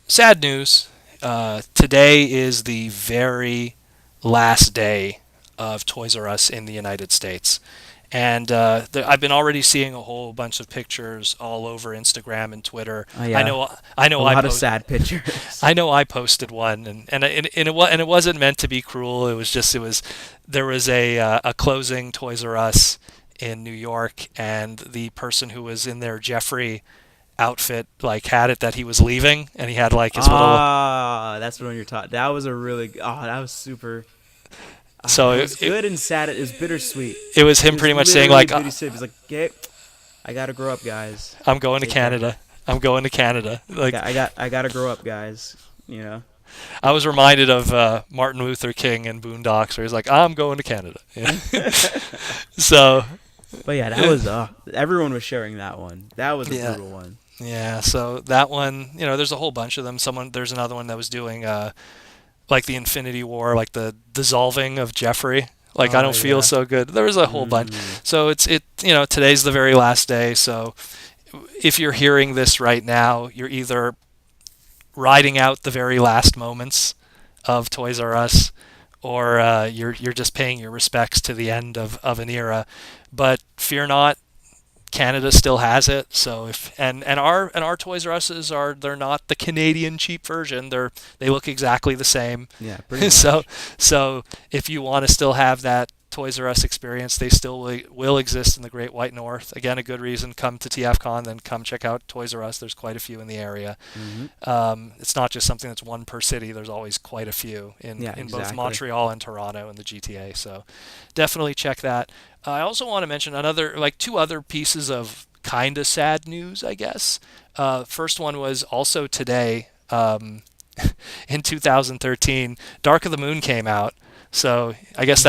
sad news. Today is the very last day of Toys R Us in the United States. And I've been already seeing a whole bunch of pictures all over Instagram and Twitter. Oh I yeah, know, I a know, lot of sad pictures. I know, I posted one, and it wasn't meant to be cruel. There was a closing Toys R Us in New York, and the person who was in their Jeffrey outfit like had it that he was leaving, and he had like his little. That's what you're talking. That was a really. That was super. So It was good and sad. It was bittersweet. it was It him was pretty much saying literally like, bittersweet. He was like, "Okay, I gotta grow up, guys. I'm going to Take care. Canada. I'm going to Canada. Like I gotta grow up, guys. You know." I was reminded of Martin Luther King in Boondocks, where he's like, I'm going to Canada. Yeah. So But yeah, that was. Everyone was sharing that one. That was a yeah, brutal one. yeah. So that one, there's a whole bunch of them. There's another one that was doing like the Infinity War, like the dissolving of Jeffrey. Like I Oh don't feel yeah. so good. There was a whole bunch. So today's the very last day. So if you're hearing this right now, you're either riding out the very last moments of Toys R Us, or you're just paying your respects to the end of an era. But fear not, Canada still has it. So our Toys R Us's they're not the Canadian cheap version. They look exactly the same. Yeah, pretty so much. so if you want to still have that Toys R Us experience, they still will exist in the Great White North. Again, a good reason, come to TFCon, then come check out Toys R Us. There's quite a few in the area. Hmm. It's not just something that's one per city. There's always quite a few Yeah, in both exactly. Montreal and Toronto and the GTA. So definitely check that. I also want to mention two other pieces of kind of sad news, I guess. First one was also today, in 2013, Dark of the Moon came out. So I guess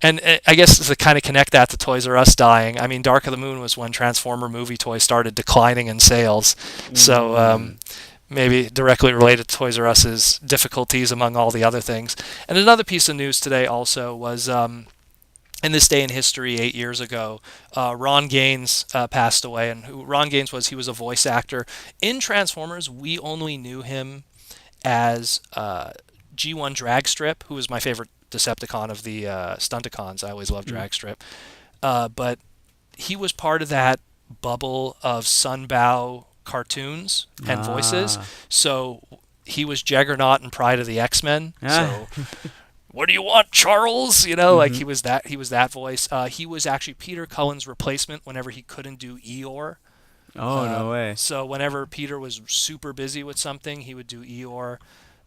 and I guess to kind of connect that to Toys R Us dying. I mean, Dark of the Moon was when Transformer movie toys started declining in sales. So Mm. maybe directly related to Toys R Us's difficulties among all the other things. And another piece of news today also was in this day in history 8 years ago, Ron Gaines passed away. And who Ron Gaines was, he was a voice actor. In Transformers, we only knew him as G1 Dragstrip, who was my favorite Decepticon of the Stunticons. I always loved Mm. Dragstrip. But he was part of that bubble of Sunbow cartoons and voices. Ah. So he was Juggernaut and Pride of the X-Men. Ah. So what do you want, Charles? Like Hmm. he was that voice. He was actually Peter Cullen's replacement whenever he couldn't do Eeyore. Oh, no way. So whenever Peter was super busy with something, he would do Eeyore.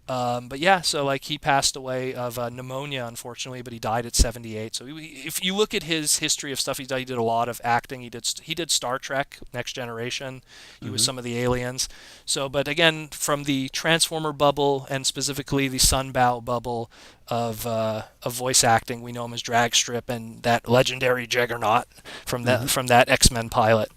But yeah, so like he passed away of pneumonia, unfortunately, but he died at 78. So if you look at his history of stuff he did a lot of acting. He did Star Trek, Next Generation. He was Hmm. some of the aliens. So, but again, from the Transformer bubble and specifically the Sunbow bubble of voice acting, we know him as Dragstrip and that legendary Juggernaut from Hmm. that X-Men pilot.